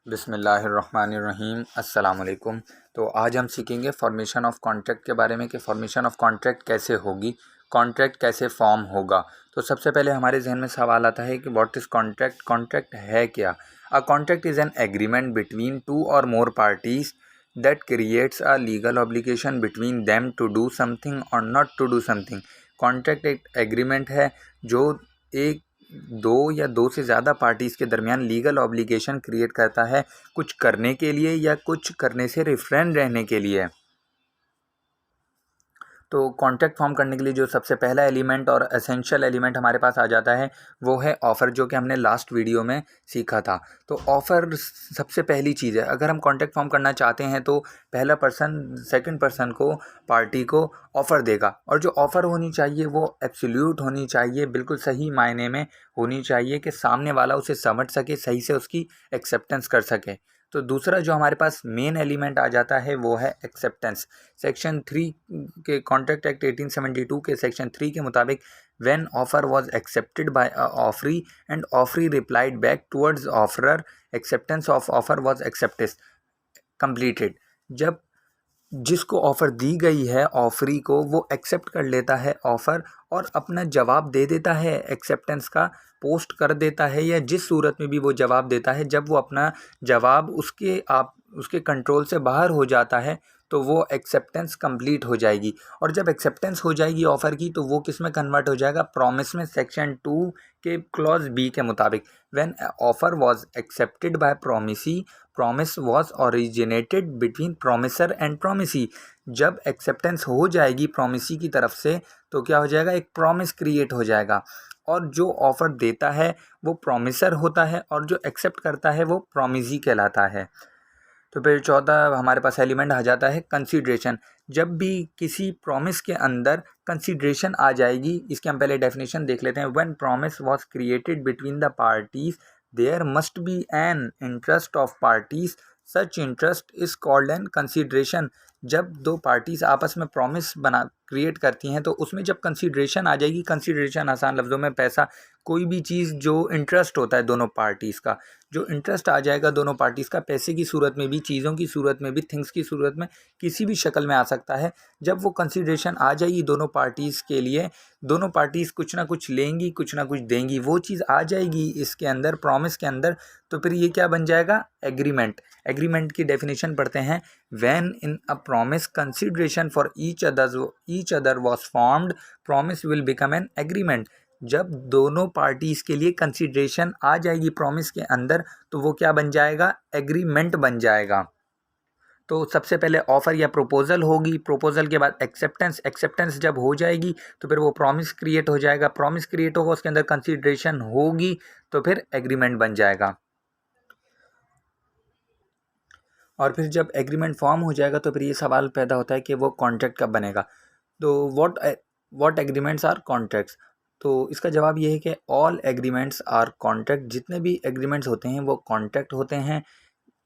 बिस्मिल्लाहिर्रहमानिर्रहीम अस्सलाम वालेकुम। तो आज हम सीखेंगे फॉर्मेशन ऑफ कॉन्ट्रैक्ट के बारे में कि फॉर्मेशन ऑफ कॉन्ट्रैक्ट कैसे होगी, कॉन्ट्रैक्ट कैसे फॉर्म होगा। तो सबसे पहले हमारे जहन में सवाल आता है कि व्हाट इज़ कॉन्ट्रैक्ट, कॉन्ट्रैक्ट है क्या। A contract is an agreement between two और more parties that creates a legal obligation between them to do something और not to do something. Contract एक एग्रीमेंट है जो एक दो या दो से ज़्यादा पार्टीज़ के दरमियान लीगल ऑब्लिगेशन क्रिएट करता है कुछ करने के लिए या कुछ करने से रिफ्रेन रहने के लिए। तो कॉन्ट्रैक्ट फॉर्म करने के लिए जो सबसे पहला एलिमेंट और एसेंशियल एलिमेंट हमारे पास आ जाता है वो है ऑफ़र, जो कि हमने लास्ट वीडियो में सीखा था। तो ऑफ़र सबसे पहली चीज़ है। अगर हम कॉन्ट्रैक्ट फॉर्म करना चाहते हैं तो पहला पर्सन सेकंड पर्सन को, पार्टी को ऑफ़र देगा, और जो ऑफ़र होनी चाहिए वो एब्सोल्यूट होनी चाहिए, बिल्कुल सही मायने में होनी चाहिए कि सामने वाला उसे समझ सके, सही से उसकी एक्सेप्टेंस कर सके। तो दूसरा जो हमारे पास मेन एलिमेंट आ जाता है वो है एक्सेप्टेंस। सेक्शन 3 के कॉन्ट्रैक्ट एक्ट 1872 के सेक्शन 3 के मुताबिक when offer was accepted bye a offeree and offeree replied back towards offeror, acceptance of offer was accepted completed. जब जिसको ऑफ़र दी गई है ऑफरी को, वो एक्सेप्ट कर लेता है ऑफ़र और अपना जवाब दे देता है, एक्सेप्टेंस का पोस्ट कर देता है, या जिस सूरत में भी वो जवाब देता है, जब वो अपना जवाब उसके कंट्रोल से बाहर हो जाता है तो वो एक्सेप्टेंस कंप्लीट हो जाएगी। और जब एक्सेप्टेंस हो जाएगी ऑफ़र की तो वो किस में कन्वर्ट हो जाएगा, प्रॉमिस में। सेक्शन 2 के क्लॉज बी के मुताबिक when offer was accepted by promisee, promise was originated between promisor and promisee. जब एक्सेप्टेंस हो जाएगी प्रॉमिसी की तरफ से तो क्या हो जाएगा, एक प्रॉमिस क्रिएट हो जाएगा, और जो ऑफ़र देता है वो प्रॉमिसर होता है और जो एक्सेप्ट करता है वो प्रॉमिसी कहलाता है। तो फिर चौथा हमारे पास एलिमेंट आ जाता है कंसीडरेशन। जब भी किसी प्रॉमिस के अंदर कंसीडरेशन आ जाएगी, इसके हम पहले डेफिनेशन देख लेते हैं। When promise was created between the parties there must be an interest of parties, such interest is called an consideration. जब दो पार्टीज आपस में प्रॉमिस बना क्रिएट करती हैं तो उसमें जब कंसीडरेशन आ जाएगी, कंसीडरेशन आसान लफ्ज़ों में पैसा, कोई भी चीज़ जो इंटरेस्ट होता है दोनों पार्टीज़ का, जो इंटरेस्ट आ जाएगा दोनों पार्टीज़ का, पैसे की सूरत में भी, चीज़ों की सूरत में भी, थिंग्स की सूरत में, किसी भी शक्ल में आ सकता है। जब वो कंसीडरेशन आ जाएगी दोनों पार्टीज़ के लिए, दोनों पार्टीज़ कुछ ना कुछ लेंगी, कुछ ना कुछ देंगी, वो चीज़ आ जाएगी इसके अंदर, प्रॉमिस के अंदर, तो फिर ये क्या बन जाएगा, एग्रीमेंट। एग्रीमेंट की डेफिनेशन पढ़ते हैं। When in a promise consideration for each other was formed, promise will become an agreement. जब दोनों पार्टीज़ के लिए कंसीडरेशन आ जाएगी प्रॉमिस के अंदर तो वो क्या बन जाएगा, एग्रीमेंट बन जाएगा। तो सबसे पहले ऑफ़र या प्रपोज़ल होगी, प्रपोज़ल के बाद एक्सेप्टेंस, एक्सेप्टेंस जब हो जाएगी तो फिर वो प्रॉमिस क्रिएट हो जाएगा, प्रॉमिस क्रिएट होगा, उसके अंदर कंसीडरेशन होगी तो फिर एग्रीमेंट बन जाएगा। और फिर जब एग्रीमेंट फॉर्म हो जाएगा तो फिर ये सवाल पैदा होता है कि वो कॉन्ट्रैक्ट कब बनेगा। तो व्हाट एग्रीमेंट्स आर कॉन्ट्रैक्ट्स। तो इसका जवाब ये है कि ऑल एग्रीमेंट्स आर कॉन्ट्रैक्ट। जितने भी एग्रीमेंट्स होते हैं वो कॉन्ट्रैक्ट होते हैं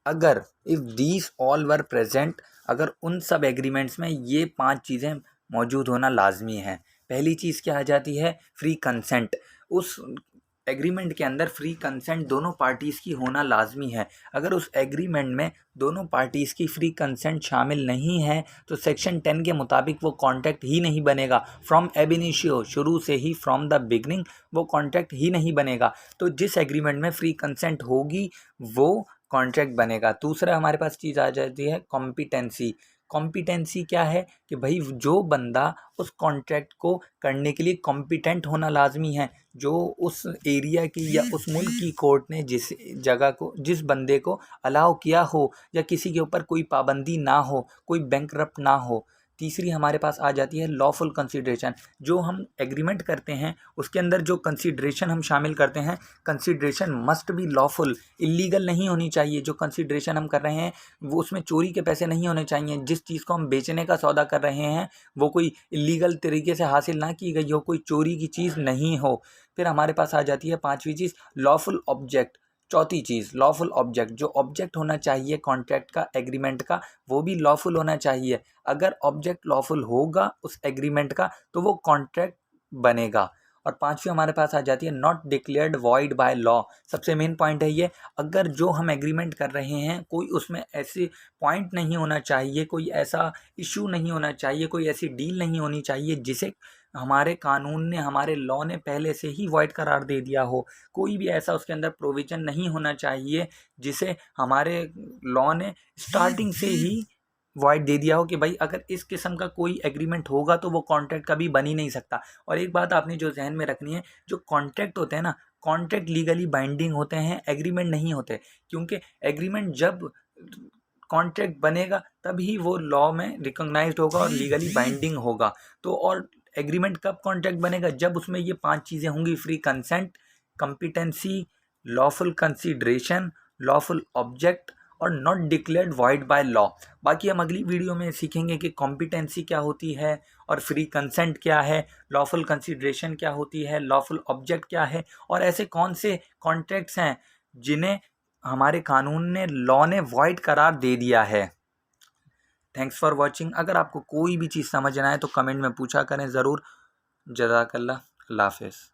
अगर if these all were present, अगर उन सब एग्रीमेंट्स में ये 5 चीज़ें मौजूद होना लाजमी है। पहली चीज़ क्या आ जाती है, फ्री कंसेंट। उस एग्रीमेंट के अंदर फ्री कंसेंट दोनों पार्टीज़ की होना लाजमी है। अगर उस एग्रीमेंट में दोनों पार्टीज़ की फ्री कंसेंट शामिल नहीं है तो सेक्शन 10 के मुताबिक वो कॉन्ट्रैक्ट ही नहीं बनेगा। फ्रॉम एब इनिशियो, शुरू से ही, फ्रॉम द बिगनिंग, वो कॉन्ट्रैक्ट ही नहीं बनेगा। तो जिस एग्रीमेंट में फ्री कंसेंट होगी वो कॉन्ट्रैक्ट बनेगा। दूसरा हमारे पास चीज़ आ जाती है कॉम्पिटेंसी। कॉम्पिटेंसी क्या है कि भाई जो बंदा उस कॉन्ट्रैक्ट को करने के लिए कॉम्पिटेंट होना लाजमी है, जो उस एरिया की या उस मुल्क की कोर्ट ने जिस जगह को, जिस बंदे को अलाउ किया हो, या किसी के ऊपर कोई पाबंदी ना हो, कोई बैंकरप्ट ना हो। तीसरी हमारे पास आ जाती है लॉफुल कंसीडरेशन। जो हम एग्रीमेंट करते हैं उसके अंदर जो कंसीडरेशन हम शामिल करते हैं, consideration must be lawful, illegal नहीं होनी चाहिए। जो कंसीडरेशन हम कर रहे हैं वो उसमें चोरी के पैसे नहीं होने चाहिए। जिस चीज़ को हम बेचने का सौदा कर रहे हैं वो कोई इलीगल तरीके से हासिल ना की गई हो, कोई चोरी की चीज़ नहीं हो। फिर हमारे पास आ जाती है पांचवी चीज़ लॉफुल ऑब्जेक्ट। चौथी चीज़ लॉफुल ऑब्जेक्ट। जो ऑब्जेक्ट होना चाहिए कॉन्ट्रैक्ट का, एग्रीमेंट का, वो भी लॉफुल होना चाहिए। अगर ऑब्जेक्ट लॉफुल होगा उस एग्रीमेंट का तो वो कॉन्ट्रैक्ट बनेगा। और पांचवी हमारे पास आ जाती है not declared void by law. सबसे मेन पॉइंट है ये, अगर जो हम एग्रीमेंट कर रहे हैं कोई उसमें ऐसे पॉइंट नहीं होना चाहिए, कोई ऐसा इशू नहीं होना चाहिए, कोई ऐसी डील नहीं होनी चाहिए जिसे हमारे कानून ने, हमारे लॉ ने पहले से ही वॉइड करार दे दिया हो। कोई भी ऐसा उसके अंदर प्रोविजन नहीं होना चाहिए जिसे हमारे लॉ ने स्टार्टिंग से ही वॉइड दे दिया हो कि भाई अगर इस किस्म का कोई एग्रीमेंट होगा तो वो कॉन्ट्रैक्ट कभी बन ही नहीं सकता। और एक बात आपने जो जहन में रखनी है, जो कॉन्ट्रैक्ट होते हैं ना, कॉन्ट्रैक्ट लीगली बाइंडिंग होते हैं, एग्रीमेंट नहीं होते। क्योंकि एग्रीमेंट जब कॉन्ट्रैक्ट बनेगा तभी वो लॉ में रिकॉग्नाइज्ड होगा और लीगली बाइंडिंग होगा। तो और एग्रीमेंट कब कॉन्ट्रैक्ट बनेगा, जब उसमें ये 5 चीज़ें होंगी: free consent, competency, lawful consideration, lawful object और not declared void by law. बाकी हम अगली वीडियो में सीखेंगे कि कॉम्पिटेंसी क्या होती है और फ्री कंसेंट क्या है, लॉफुल कंसीडरेशन क्या होती है, लॉफुल ऑब्जेक्ट क्या है, और ऐसे कौन से कॉन्ट्रैक्ट्स हैं जिन्हें हमारे कानून ने, लॉ ने वॉइड करार दे दिया है। Thanks for watching. अगर आपको कोई भी चीज़ समझ ना आए तो कमेंट में पूछा करें ज़रूर। जज़ाकल्लाह। अल्लाह हाफ़िज़।